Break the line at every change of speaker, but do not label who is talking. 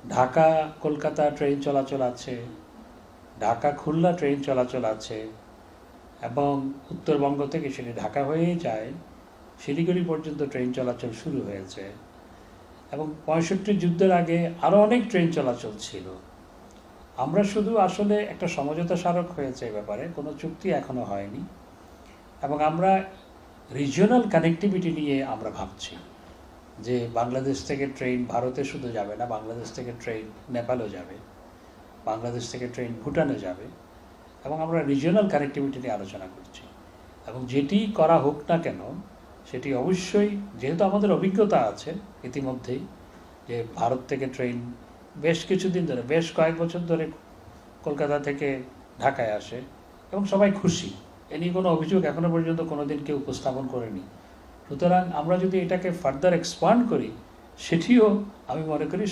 Dhaka Kolkata train চলাচল আছে, Dhaka Khulna train চলাচল আছে, এবং উত্তরবঙ্গ থেকে সেটি ঢাকা হয়েই যায়, শিলিগুড়ি পর্যন্ত ট্রেন চলাচল শুরু হয়েছে। এবং 65 যুদ্ধের আগে আরও অনেক ট্রেন চলাচল ছিল। আমরা শুধু আসলে একটা সমঝোতা স্মারক হয়েছে এ ব্যাপারে, কোনো চুক্তি এখনো হয়নি। এবং আমরা রিজিওনাল কানেক্টিভিটি নিয়ে আমরা ভাবছি যে বাংলাদেশ থেকে ট্রেন ভারতে শুধু যাবে না, বাংলাদেশ থেকে ট্রেন নেপালও যাবে, বাংলাদেশ থেকে ট্রেন ভুটানে যাবে। এবং আমরা রিজিওনাল কানেক্টিভিটি নিয়ে আলোচনা করছি। এবং যেটি করা হোক না কেন, সেটি অবশ্যই, যেহেতু আমাদের অভিজ্ঞতা আছে ইতিমধ্যেই, যে ভারত থেকে ট্রেন বেশ কিছুদিন ধরে, বেশ কয়েক বছর ধরে কলকাতা থেকে ঢাকায় আসে এবং সবাই খুশি। এ নিয়ে কোনো অভিযোগ এখনো পর্যন্ত কোনো দিন কেউ উপস্থাপন করেনি। সুতরাং আমরা যদি এটাকে ফার্দার এক্সপান্ড করি, সেটিও আমি মনে করি